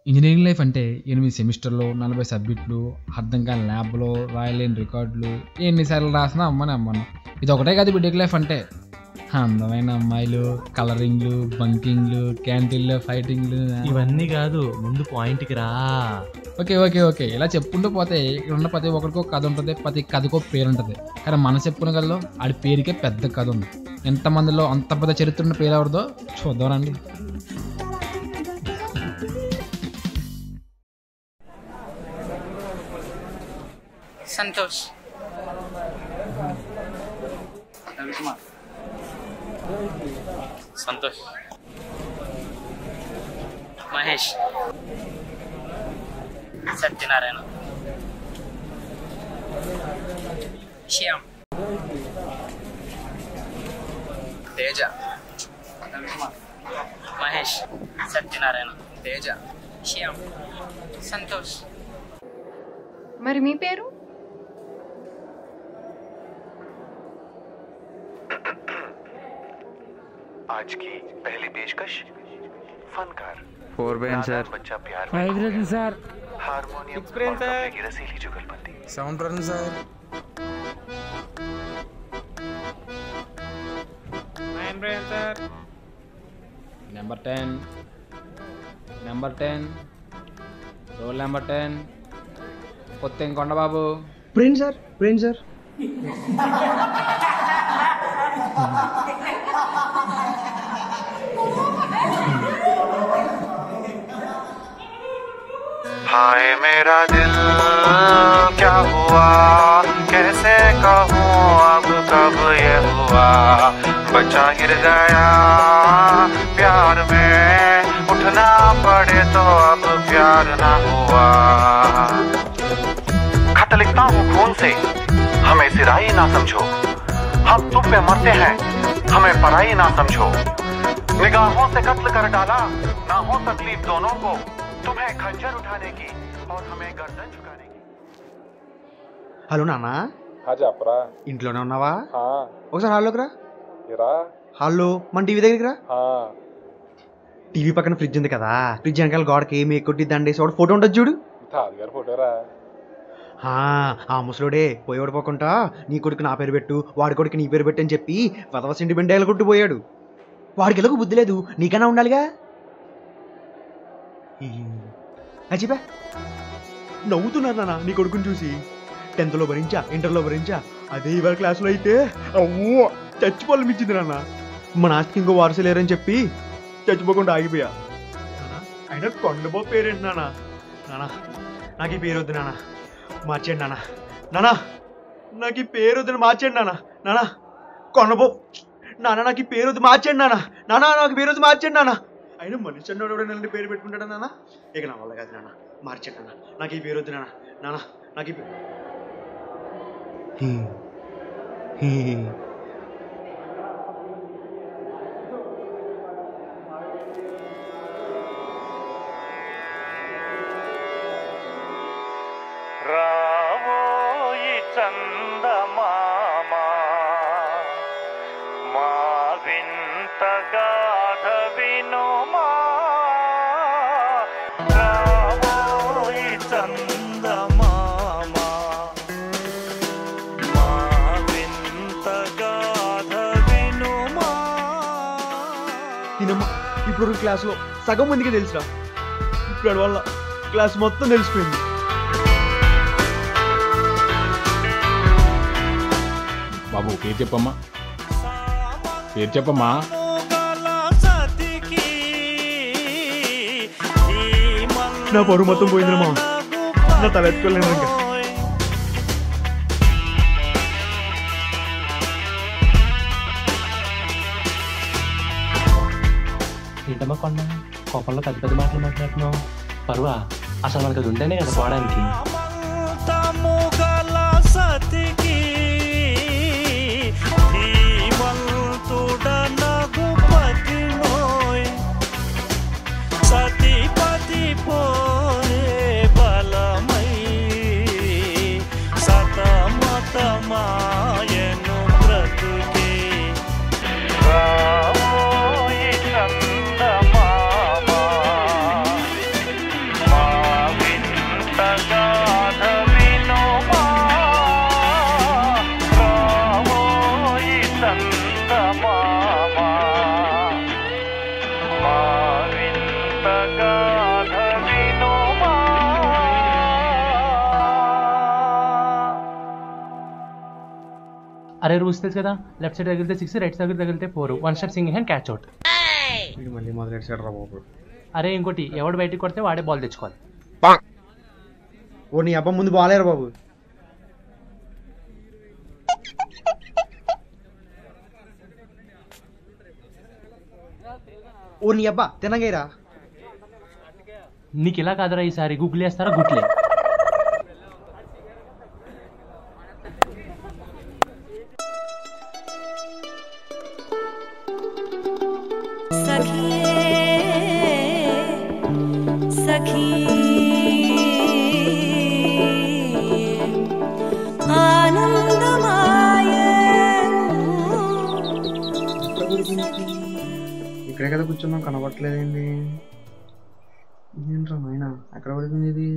Engineering life అంటే 8 సెమిస్టర్లు, 40 సబ్జెక్టులు, అర్థం కాని ల్యాబ్‌లో, రాయలేని రికార్డులు, ఎన్నిసార్లు రాసినా అమ్మనే అమ్మను. ఇదొకటే కాదు బీటెక్ లైఫ్ అంటే. అందమైన అమ్మాయిలు, కలరింగ్‌లు, బంకింగ్‌లు, క్యాంటీన్‌లో ఫైటింగ్‌లు. ఇవన్నీ కాదు, ముందు పాయింట్‌కి రా. ఓకే. ఇలా చెప్పుకుంటూ పోతే ఇక్కడున్న ప్రతి ఒక్కడికో కథ ఉంటుంది. ప్రతి కథకో పేరుంటది. కానీ మనం చెప్పుకోగలలో ఆడి పేరుకే పెద్ద కథ ఉంది. ఎంతమందిలో అంత పెద్ద చరిత్ర ఉన్న పేరు ఎవరిదో చూద్దాం రండి. సంతోష్, రవికుమార్, సంతోష్, మహేష్, సత్యనారాయణ, శ్యామ్, తేజ, రవికుమార్, మహేష్, సత్యనారాయణ, తేజ, శ్యామ్, సంతోష్. మరి మీ పేరు? आज की पहली पेशकश फनकार 4 ब्रेन सर, बच्चा प्यार 5 brain sir, harmonium 6 brain sir, की रसीली जुगलबंदी 7 brain sir, 9 brain sir, number 10, roll number 10, కొత్త కొండబాబు. బ్రెయిన్ సార్ हाय मेरा दिल क्या हुआ कैसे कहूँ अब कब ये हुआ बच्चा गिर गया प्यार में उठना पड़े तो अब प्यार ना हुआ खत लिखता हूँ खून से हमें सिराही ना समझो हम तुम पे मरते हैं हमें पराई ना समझो निगाहों से कत्ल कर डाला ना हो तकलीफ दोनों को तुम्हें खंजर उठाने की और हमें गर्दन झुकाने की. హలో నాన్న, చెప్పరా. ఇంట్లోనే ఉన్నావా? ఒకసారి హాల్లోకి రా. హాల్లో మన టీవీ దగ్గరికి రా. టీవీ పక్కన ఫ్రిడ్జ్ ఉంది కదా, ఫ్రిడ్జ్ వెనకాల గోడకి ఏమి కొట్టి దండేసి ఒకటి ఫోటో ఉంటుంది చూడు. తాతగారి ఫోటోరా. ఆ ముసలోడే పోయి ఓడిపోకుండా నీ కొడుకు నా పేరు పెట్టు, వాడి కొడుకు నీ పేరు పెట్టు అని చెప్పి వదవ సెంటిమెంట్ డైలాగ్ కొట్టు పోయాడు. వాడికి ఎలాగో బుద్ధి లేదు, నీకన్నా ఉండాలిగా. చెప్పా నవ్వుతున్నారు నాన్న నీ కొడుకుని చూసి. 10th భరించా, ఇంటర్లో భరించా, అదే ఇవాళ క్లాసులో అయితే అవ్వో చచ్చిపోవాలి మిచ్చింది నాన్న. మన ఆస్తికి ఇంకో వారసు లేరని చెప్పి చచ్చిపోకుండా ఆగిపోయా. అయినా కొండబో పేరేంటి నాన్న? నాకు ఈ పేరు వద్దు నాన్న, మార్చేయండి నాన్న. నాకు ఈ పేరు వద్దు, మార్చేయండి నాన్న. కొండబో నాన్న, నాకు ఈ పేరు వద్దు, మార్చేయండి నాన్న. నాకు పేరు వద్దు, మార్చేయండి నాన్న. అయినా మనిషి అన్నోడు కూడా నన్ను పేరు పెట్టుకుంటాడా నాన్న? ఇక నా వల్ల కాదు నాన్న, మార్చండి నాన్న. నాకు ఈ పేరు వద్దు నాన్న. నాకు ఈ రావోయి చందమామా మా వింత గాథ వినుమా రావోయి చందమామా మా వింత గాథ వినుమా. తినమ్మా, ఇప్పుడు క్లాస్లో సగం మందికి తెలుసురా. ఇప్పుడు వల్ల క్లాస్ మొత్తం తెలిసిపోయింది. బాబు పేరు చెప్పమ్మా. నా పరువు మొత్తం పోయిందిరమ్మా, నా తల ఎత్తుకోలేను ఇంకా. ఏంటమ్మా కొండ, కోపంలో పెద్ద పెద్ద మాటలు మాట్లాడుతున్నావు? పరువా? అసలు మనకు అది ఉంటేనే కదా పోవడానికి. అరే రూల్స్ తెలుసు కదా, లెఫ్ట్ సైడ్ తగిలితే 6, రైట్ సైడ్ తగిలితే 4. 1 step single hand catch out. మళ్ళీ మొదలెట్టాడు రా బాబు. అరే ఇంకోటి, ఎవడు బయటికి కొడితే వాడే బాల్ తెచ్చుకోవాలి. ఓ నీ అబ్బా ముందు బాలేరు బాబు. ఓ నీ అబ్బా తినగైరా. నీకు ఇలా కాదురా, ఈసారి గుగ్గులు వేస్తారా గుట్లే. ఇక్కడే కదా కూర్చున్నాం, కనబట్టలేదేంటి? ఏంట్రా నాయనా ఎక్కడ పడుతుంది ఇది?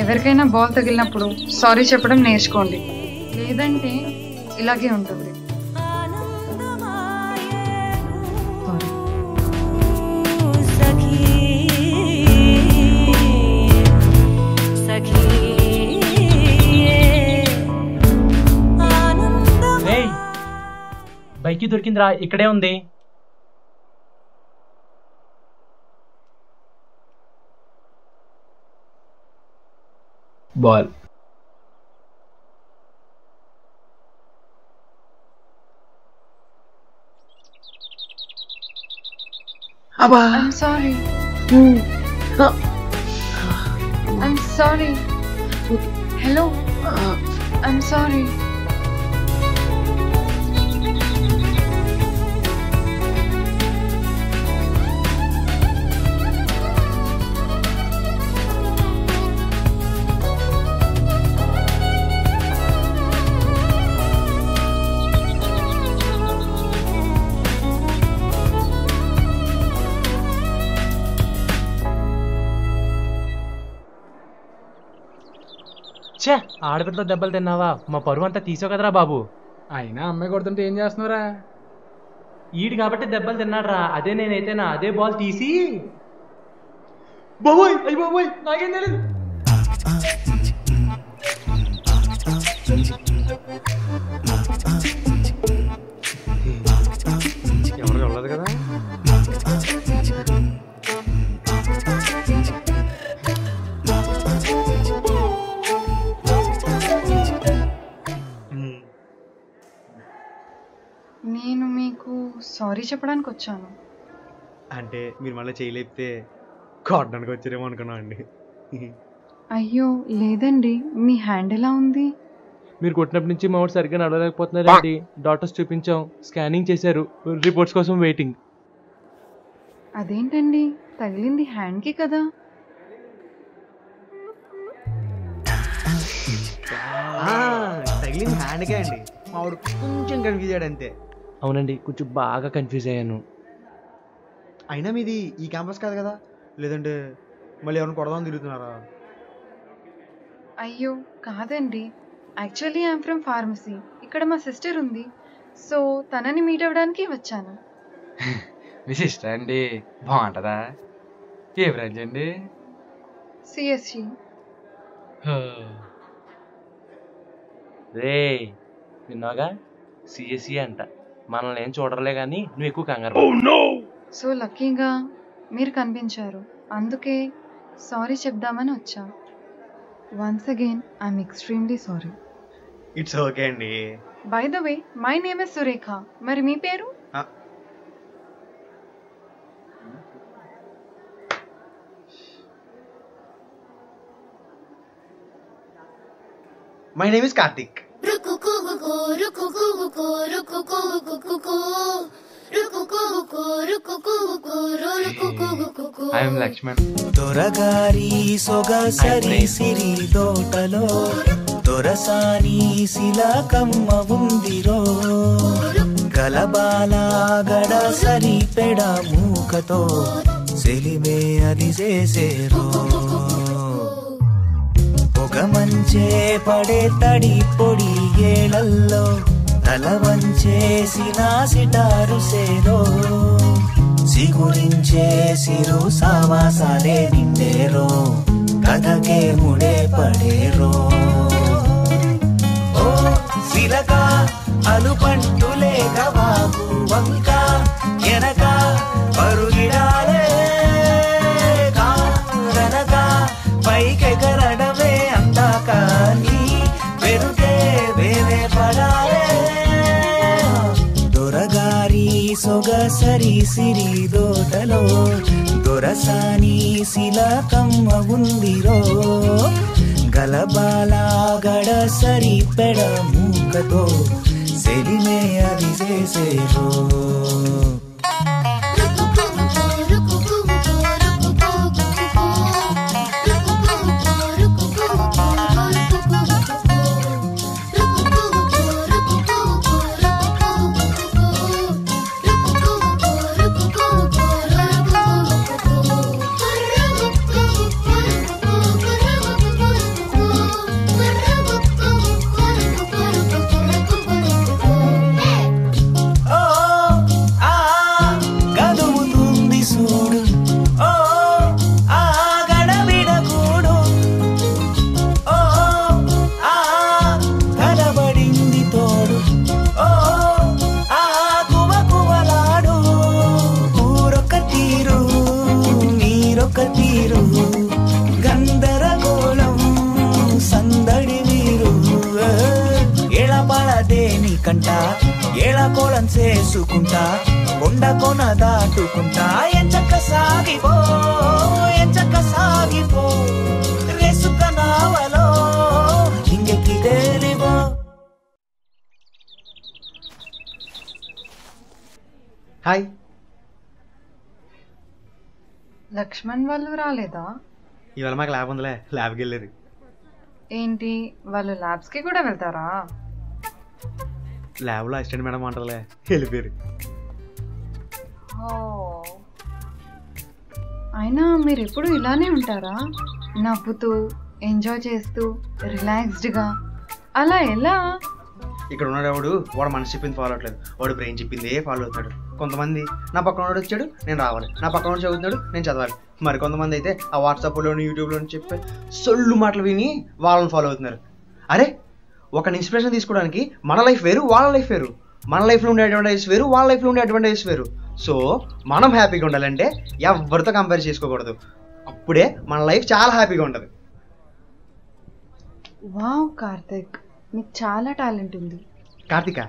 ఎవరికైనా బాల్ తగిలినప్పుడు సారీ చెప్పడం నేర్చుకోండి, లేదంటే ఇలాగే ఉంటుంది. బైక్ దొరికిందిరా, ఇక్కడే ఉంది. బాల్. అబ్బా I'm sorry. I'm sorry. Hello. I'm sorry. ఛే, ఆడపిల్లతో దెబ్బలు తిన్నావా? మా పరువు అంతా తీసావు కదరా బాబు. అయినా అమ్మాయి కొడుతుంటే ఏం చేస్తున్నారా? ఈడు కాబట్టి దెబ్బలు తిన్నాడురా, అదే నేనైతేనా అదే బాల్ తీసి. బాబోయ్ అయ్యి బాబోయ్ నాకేం తెలియదు. ఎవరు వెళ్ళదు కదా. నేను మీకు సారీ చెప్పడానికి వచ్చాను. అంటే మీరు మళ్ళీ చేయలేపితే కొట్టడానికి వచ్చారేమో అనుకున్నాం అండి. అయ్యో లేదండి, మీ హ్యాండ్ ఎలా ఉంది? మీరు కొట్టినప్పటి నుంచి మా వాడు సరిగ్గా నడవలేకపోతున్నారండి. డాక్టర్స్ చూపించాం, స్కానింగ్ చేశారు, రిపోర్ట్స్ కోసం వెయిటింగ్. అదేంటండి, తగిలింది హ్యాండ్కి కదా. తగిలింది హ్యాండ్కే అండి, మావాడు కొంచెం కన్ఫ్యూజ్ అయ్యాడు అంతే. అవునండి, కొంచెం బాగా కన్ఫ్యూజ్ అయ్యాను. అయినా మీది ఈ క్యాంపస్ కాదు కదా, లేదంటే మళ్ళీ ఎవరిని కొడదామని తిరుగుతున్నారా? అయ్యో కాదండి, యాక్చువల్లీ ఐఎమ్ ఫ్రమ్ ఫార్మసీ. ఇక్కడ మా సిస్టర్ ఉంది, సో తనని మీట్ అవ్వడానికి వచ్చాను. మీ సిస్టర్ అండి, బాగుంటుందా? ఏ బ్రాంచ్ అండి? సిఎస్సి. రే విన్నాగా, సిఎస్సి అంట. మనల్ని ఏం చూడలే కానీ నువ్వు ఎక్కువ కంగారు. సో లక్కీగా మీరు కనిపించారు, అందుకే సారీ చెప్దామని వచ్చా. Once again I'm extremely sorry. It's okay అండి. By the way my name is Surekha. మరి మీ పేరు? My name is Karthik. I'm Lakshman. దొరగారి సొగసరి సిరి తోటలో దొరసాని శిలకమ్మ ఉందిరో గలబాల గడ సరి పెడ మూకతో సెలిమే అది చేసేరో ఒక మంచే పడే తడి పొడి ఏళల్లో తల వంచేసిన సిటారు సేరో సిగురించే సిరు సావాసాలే నిండేరో కథకే ముడే పడేరో ఓ సిలక అలుపంటులేక బాబు వంక ఎనక పరుగిడాలే కారనక పైకెగరడమే అందాక నీ పెరుగే వేరే పడాలే దొరగారి సొగసరి సిరి దోటలో దొరసాని శిలకమ్మ ఉందిరో గలబాల గడ సరి పెడ మూకతో సెలిమే అది చేసేరో ఏళకోళం చేసుకుంటా కొండ కొన దాటుకుంటా ఎంచక్క సాగిపో రేసుక నావలో ఇంకెక్కి తేలివో. హాయ్. లక్ష్మణ్ వాళ్ళు రాలేదా? ఇవాళ మాకు ల్యాబ్ ఉందిలే, ల్యాబ్కి వెళ్ళారు. ఏంటి వాళ్ళు ల్యాబ్స్కి కూడా వెళ్తారా? ల్యాబ్లో అసిస్టెంట్ మేడం అంటారులే, వెళ్ళిపోయారు. అయినా మీరు ఎప్పుడు ఇలానే ఉంటారా? నవ్వుతూ ఎంజాయ్ చేస్తూ రిలాక్స్డ్గా అలా ఎలా? ఇక్కడ ఉన్నాడు వాడు మనసు చెప్పింది ఫాలో అవట్లేదు, వాడు బ్రెయిన్ చెప్పిందే ఫాలో అవుతాడు. కొంతమంది నా పక్కన వాడు వచ్చాడు నేను రావాలి, నా పక్కన వాడు చదువుతున్నాడు నేను చదవాలి. మరి కొంతమంది అయితే ఆ వాట్సాప్లోని యూట్యూబ్లోని చెప్పే సొల్లు మాటలు విని వాళ్ళని ఫాలో అవుతున్నారు. అరే ఒక ఇన్స్పిరేషన్ తీసుకోవడానికి మన లైఫ్ వేరు వాళ్ళ లైఫ్ వేరు, మన లైఫ్లో ఉండే అడ్వాంటేజెస్ వేరు వాళ్ళ లైఫ్లో ఉండే అడ్వాంటేజెస్ వేరు. సో మనం హ్యాపీగా ఉండాలంటే ఎవరితో కంపేర్ చేసుకోకూడదు, అప్పుడే మన లైఫ్ చాలా హ్యాపీగా ఉంటుంది. వావ్ కార్తిక్, నీకు చాలా టాలెంట్ ఉంది. కార్తిక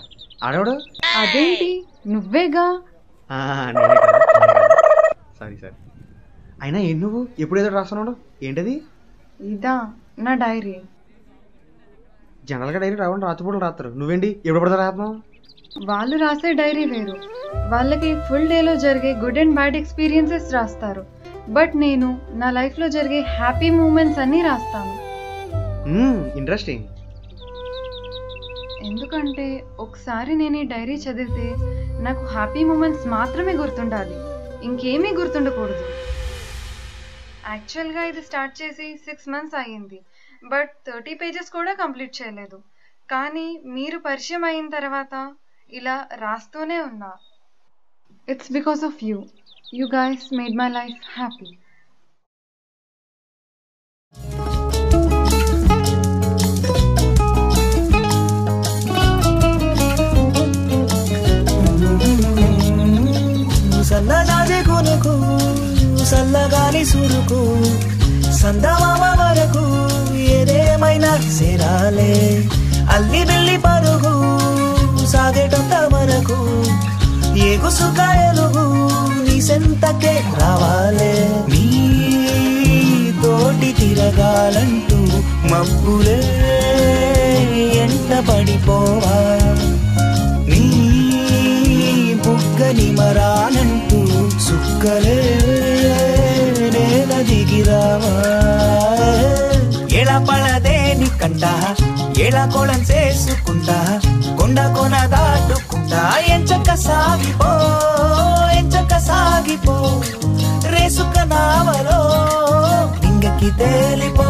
ఆడవాడు? అదేంటి నువ్వేగా. నేనే కదా, సారీ. అయినా ఏం నువ్వు ఎప్పుడు ఏదో రాస్తున్నాడు, ఏంటది? ఇదా నా డైరీ. జనరల్గా డైరీ రావడం రాత్రిపూటలు రాస్తారు, నువ్వేంటి ఎప్పుడు పడతా రాస్తున్నావు? వాళ్ళు రాసే డైరీ వేరు, వాళ్ళకి ఫుల్ డేలో జరిగే గుడ్ అండ్ బ్యాడ్ ఎక్స్పీరియన్సెస్ రాస్తారు. బట్ నేను నా లైఫ్లో జరిగే హ్యాపీ మూమెంట్స్ అన్నీ రాస్తాను. ఇంట్రెస్టింగ్. ఎందుకంటే ఒకసారి నేను ఈ డైరీ చదివితే నాకు హ్యాపీ మూమెంట్స్ మాత్రమే గుర్తుండాలి, ఇంకేమీ గుర్తుండకూడదు. యాక్చువల్గా ఇది స్టార్ట్ చేసి 6 months అయ్యింది, బట్ 30 pages కూడా కంప్లీట్ చేయలేదు. కానీ మీరు పరిచయం అయిన తర్వాత ఇలా రాస్తూనే ఉన్నా. It's because of you. You guys made my life happy. సన్నజాజి కొనుకు సల్లగాలి సురుకు సందమామ వరకు ఏదేమైనా సేరాలే అల్లి బిల్లి పరుగు సాగేటంత వరకు ఏగుసుక ఎలుగు నీ సెంతకే రావాలే. నీ తోటి తిరగాలంటూ మబ్బులే ఎంట పడిపోవా, నీ బుగ్గని మరానంటూ సుక్కలే నేల దిగిరావా ఎలా పడదేని కంట ఎలా కొలం చేసుకుంటా కొండ కొన దాటుకుంటా ఎంచక్క సాగిపో రేసుక నావలో ఇంగకి తేలిపో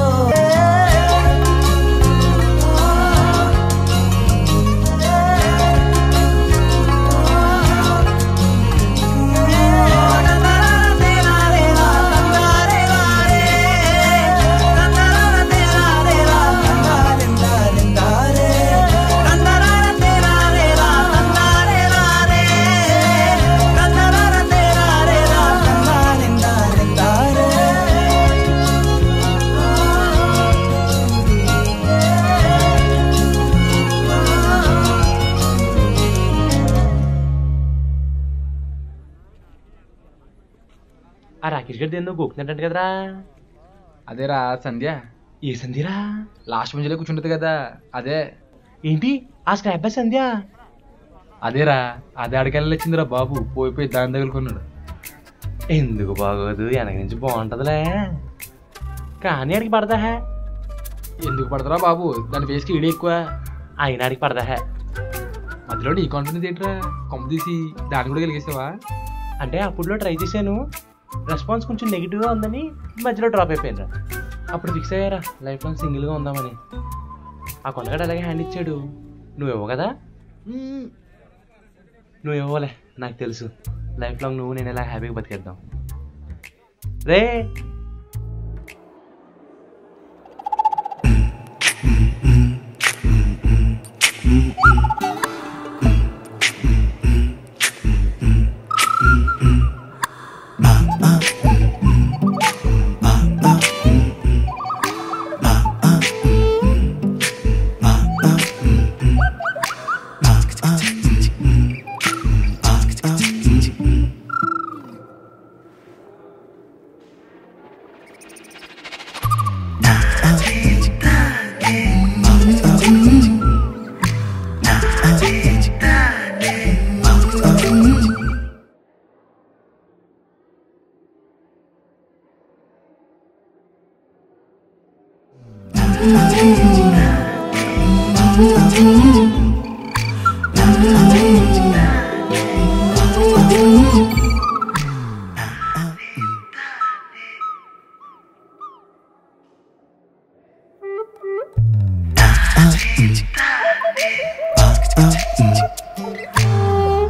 ఆ రాకేష్ గడ్డి ఎందుకు గోకుతుందంట కదరా? అదేరా సంధ్య. ఏ సంధ్యరా? లాస్ట్ మంచిలో కూర్చుంటుంది కదా అదే. ఏంటి ఆ స్క్రాప్ బై సంధ్య? అదేరా, అదే అడికెళ్ళి వచ్చిందిరా బాబు. పోయిపోయి దాని తగులుకున్నాడు. ఎందుకు బాగోదు, వెనక నుంచి బాగుంటదిలే. కానీ అడిగి పడదా? ఎందుకు పడతారా బాబు, దాని ఫేస్కి ఈడే ఎక్కువ. అయినా అడిగి పడదా? మధ్యలో నీ కాన్ఫిడెన్స్ ఏంట్రా? కొమ్మ తీసి దాన్ని కూడా కలిగేసావా? అంటే అప్పుడులో ట్రై చేశాను, రెస్పాన్స్ కొంచెం నెగిటివ్గా ఉందని మధ్యలో డ్రాప్ అయిపోయినరా. అప్పుడు ఫిక్స్ అయ్యారా లైఫ్ లాంగ్ సింగిల్గా ఉందామని. ఆ కొనగాడు అలాగే హ్యాండ్ ఇచ్చాడు. నువ్వేవో కదా? నువ్వేవోలే, నాకు తెలుసు. లైఫ్ లాంగ్ నువ్వు నేను ఎలా హ్యాపీగా బతికేద్దాం రే.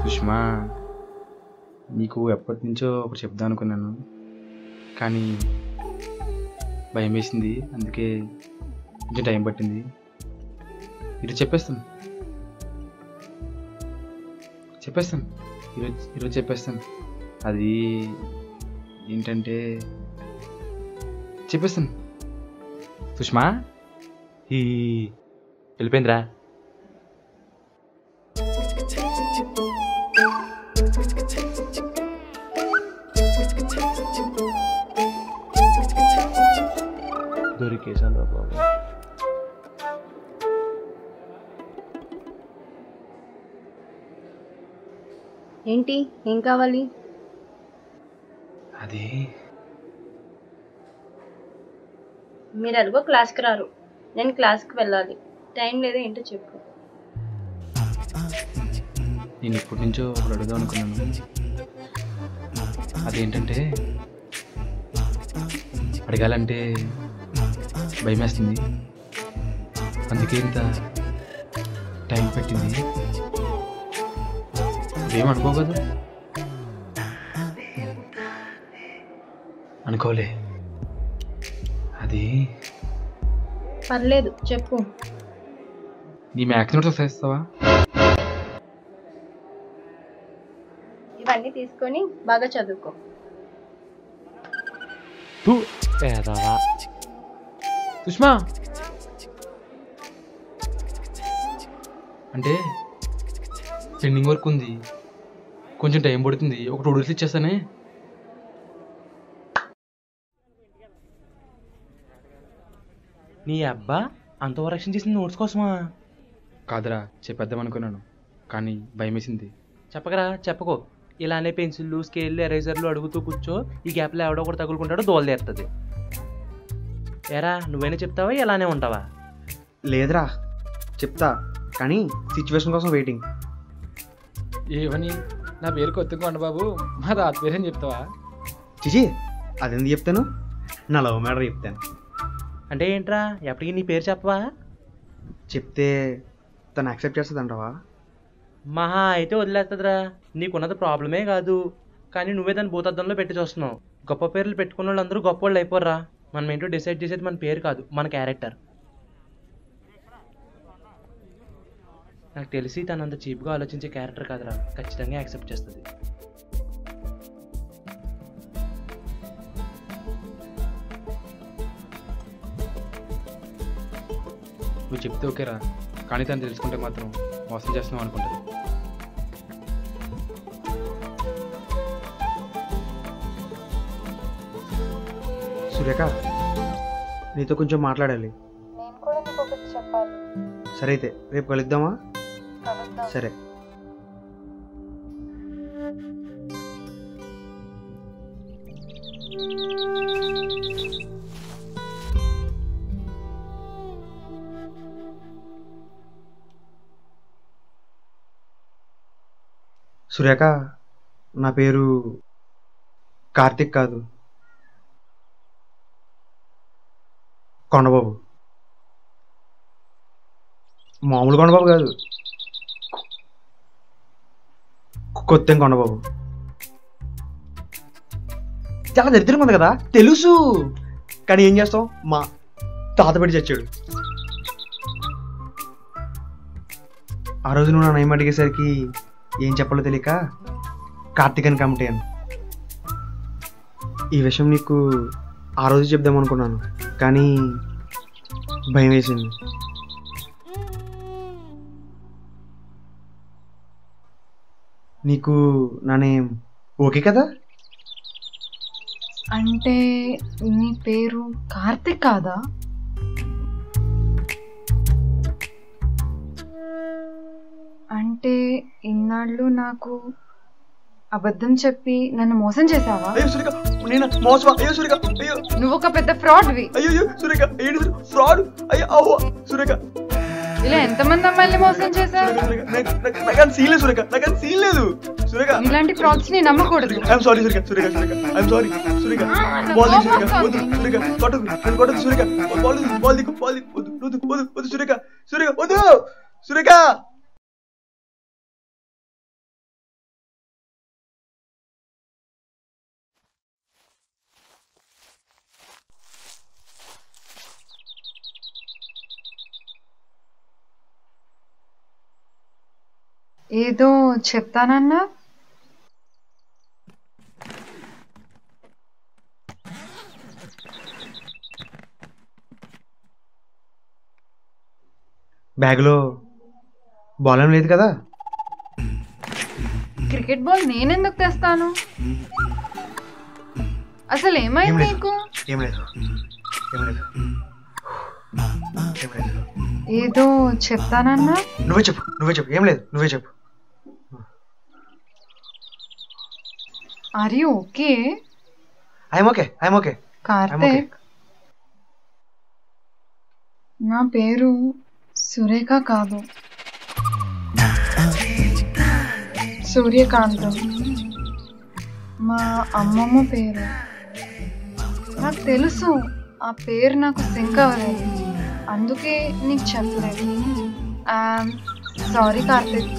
సుష్మా, నీకు ఎప్పటి నుంచో ఒకటి చెప్దాం అనుకున్నాను, కానీ భయం వేసింది, అందుకే కొంచెం టైం పట్టింది. ఈరోజు చెప్పేస్తాను ఈరోజు చెప్పేస్తాను. అది ఏంటంటే చెప్పేస్తాను. సుష్మా ఈ వెళ్ళిపోయిందిరా. దొరికేశాను రా బాబు. ఏంటి, ఏం కావాలి? అది మీరు అడుగో క్లాస్కి రారు, నేను క్లాస్కి వెళ్ళాలి. టైం లేదా ఏంటో చెప్పు. నేను ఇప్పటి నుంచో ఒకటి అడుగుదాం అనుకున్నాను. అదేంటంటే అడగాలంటే భయం వేస్తుంది, అందుకే ఇంత టైం పెట్టింది. ఏమనుకో కదా? అనుకోలే. అది పర్లేదు చెప్పు. నీ మ్యాథ్స్ నోట్స్ వస్తావా? ఇవన్నీ తీసుకొని బాగా చదువుకో. సుష్మా, అంటే పెండింగ్ వర్క్ ఉంది, కొంచెం టైం పడుతుంది. ఒక 2 డేస్ ఇచ్చేస్తానే. నీ అబ్బా అంత ఓవరాక్షన్ చేసిన నోట్స్ కోసమా? కాదురా, చెప్పేద్దాం అనుకున్నాను, కానీ భయం వేసింది. చెప్పకరా, చెప్పకో. ఇలానే పెన్సిళ్ళు స్కేళ్ళు ఎరేజర్లు అడుగుతూ కూర్చో, ఈ గ్యాప్లో ఎవడో ఒకటి తగులుకుంటాడో దోలదేరుతుంది. ఏరా నువ్వైనా చెప్తావా ఇలానే ఉంటావా? లేదురా చెప్తా, కానీ సిచ్యువేషన్ కోసం వెయిటింగ్. ఏమని? నా పేరు కొత్తకొండ బాబు, మా తాత పేరని చెప్తావా? చిచి అదెందుకు చెప్తాను, నా లవ్ మ్యాటర్ చెప్తాను. అంటే ఏంట్రా ఎప్పటికీ నీ పేరు చెప్పవా? చెప్తే తను యాక్సెప్ట్ చేస్తుందంటావా? మహా అయితే వదిలేస్తుందిరా, నీకున్నది ప్రాబ్లమే కాదు. కానీ నువ్వే దాన్ని భూతద్దంలో పెట్టి చూస్తున్నావు. గొప్ప పేర్లు పెట్టుకున్న వాళ్ళందరూ గొప్ప వాళ్ళు అయిపోర్రా. మనం ఏంటో డిసైడ్ చేసేది మన పేరు కాదు, మన క్యారెక్టర్. నాకు తెలిసి తను అంత చీప్గా ఆలోచించే క్యారెక్టర్ కాదురా, ఖచ్చితంగా యాక్సెప్ట్ చేస్తుంది. నువ్వు చెప్తే ఓకేరా, కానీ తను తెలుసుకుంటే మాత్రం మోసం చేస్తున్నావు అనుకుంటుంది. సురేఖ నీతో కొంచెం మాట్లాడాలి. నేను కూడా నీకు ఒకటి చెప్పాలి. సరే అయితే రేపు కలుద్దామా? సరే. సురేఖ నా పేరు కార్తిక్ కాదు, కొండబాబు. మామూలు కొండబాబు కాదు, కొత్త కొండబాబు. చాలా దరిద్రంగా ఉంది కదా తెలుసు, కానీ ఏం చేస్తాం, మా తాత పెట్టి చచ్చాడు. ఆ రోజు నువ్వు నా నయం అడిగేసరికి ఏం చెప్పాలో తెలియక కార్తీక్ అని కమిటీ అని. ఈ విషయం నీకు ఆ రోజు చెప్దాం అనుకున్నాను, కానీ భయం వేసింది. నీకు నా నేమ్ ఓకే కదా? అంటే నీ పేరు కార్తిక్ కాదా? అంటే ఇన్నాళ్ళు నాకు అబద్ధం చెప్పి నన్ను మోసం చేసావా? నువ్వు ఒక పెద్ద ఫ్రాడ్వి. ఇలా ఎంతమంది అమ్మాయిల్ని మోసం చేశావు? ఇలాంటి ఫ్రాడ్స్ ని నమ్మకూడదు. ఏదో చెప్తానన్నా? బ్యాగ్లో బాల్ ఏం లేదు కదా? క్రికెట్ బాల్ నేనెందుకు తెస్తాను? అసలు ఏమైంది నీకు? ఏదో చెప్తానన్నా? నువ్వే చెప్పు, ఏం లేదు, నువ్వే చెప్పు. Are you okay? I'm okay. Karthik, నా పేరు సురేఖ కాదు, సూర్యకాంతం. మా అమ్మమ్మ పేరు. నాకు తెలుసు ఆ పేరు నాకు సింక్ అవ్వలేదు, అందుకే నీకు చెప్పలేదు. సారీ కార్తిక్.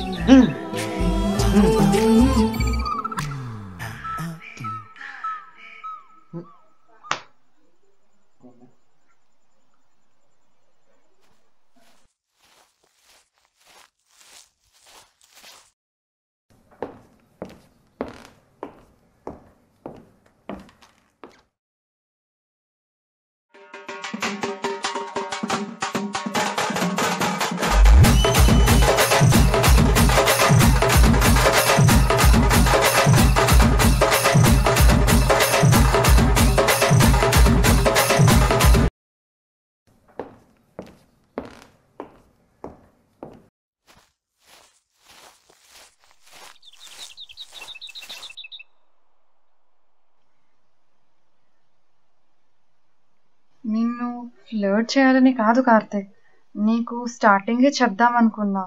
నిన్ను ఫ్లర్ట్ చేయాలని కాదు కార్తిక్, నీకు స్టార్టింగే చెప్దామనుకున్నా,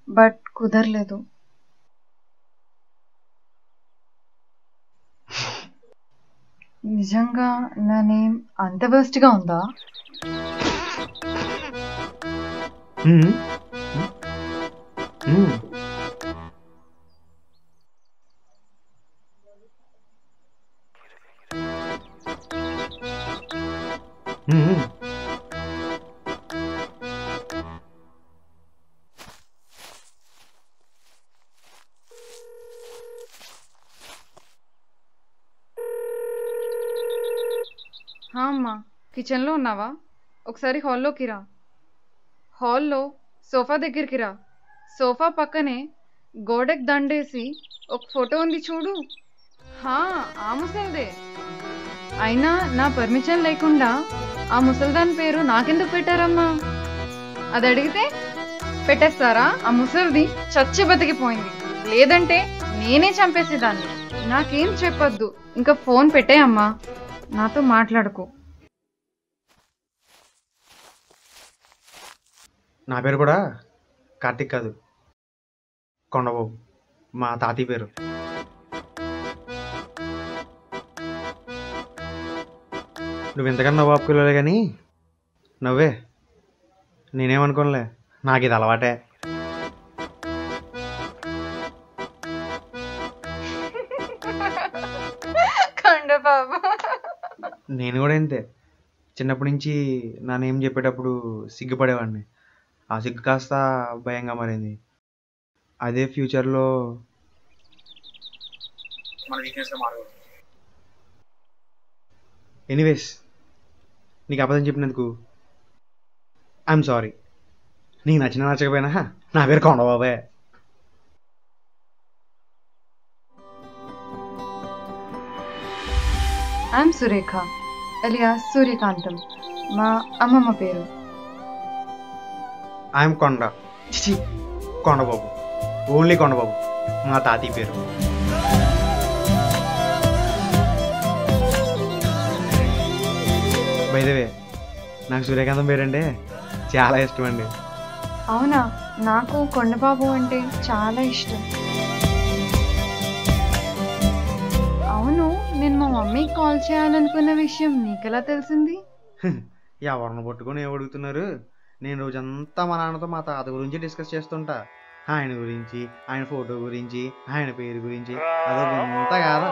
బట్ కుదరలేదు. నిజంగా నా నేమ్ అంత వర్స్ట్గా ఉందా? అమ్మా, కిచెన్లో ఉన్నావా? ఒకసారి హాల్లోకి రా. హాల్లో సోఫా దగ్గరికి రా. సోఫా పక్కనే గోడకు దండేసి ఒక ఫోటో ఉంది చూడు. ఆ ముసల్దే. అయినా నా పర్మిషన్ లేకుండా ఆ ముసల్దాని పేరు నాకెందుకు పెట్టారమ్మా? అది అడిగితే పెట్టేస్తారా? ఆ ముసల్ది చచ్చి బతికిపోయింది, లేదంటే నేనే చంపేసేదాన్ని. నాకేం చెప్పొద్దు, ఇంకా ఫోన్ పెట్టేయమ్మా, నాతో మాట్లాడుకో. నా పేరు కూడా కార్తిక్ కాదు, కొండబాబు, మా తాతయ్య పేరు. నువ్వు ఎంతకన్నా బాబు పిల్లలే కానీ నవ్వే, నేనేమనుకోనులే, నాకు ఇది అలవాటే. నేను కూడా అంతే. చిన్నప్పటి నుంచి నా నేమ్ చెప్పేటప్పుడు సిగ్గుపడేవాడిని. ఆ సిగ్గు కాస్త భయంగా మారింది. అదే ఫ్యూచర్లో మన వీక్నెస్గా మారకూడదు. ఎనీవేస్, నీకు అబద్ధం చెప్పినందుకు ఐఎమ్ సారీ. నీకు నచ్చకపోయినా నా పేరు కొండబాబే. ఐఎమ్ సురేఖ ఎలియాస్ సూర్యకాంతం, మా అమ్మమ్మ పేరు. ఐఎమ్ కొండబాబు, ఓన్లీ కొండబాబు, మా తాతయ్య పేరు. బై ద వే, నాకు సూర్యకాంతం పేరంటే చాలా ఇష్టం అండి. అవునా? నాకు కొండబాబు అంటే చాలా ఇష్టం. అవును, నేను మా మమ్మీకి కాల్ చేయాలనుకున్న విషయం నీకెలా తెలిసింది? ఎవరిని పట్టుకొని ఏమడుగుతున్నారు? నేను రోజంతా మా నాన్నతో మా తాత గురించి డిస్కస్ చేస్తుంటా. ఆయన గురించి, ఆయన ఫోటో గురించి, ఆయన పేరు గురించి. అదొకంతా కాదు.